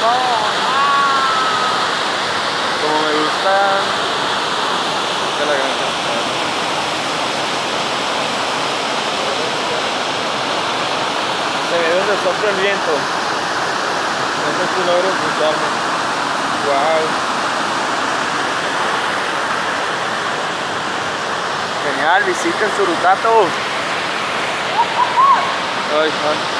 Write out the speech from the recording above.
Como me gusta de la granja. Se ve donde sopla el viento. No sé si logro escucharme. Wow. Genial, visiten Surutato. Ay, ay.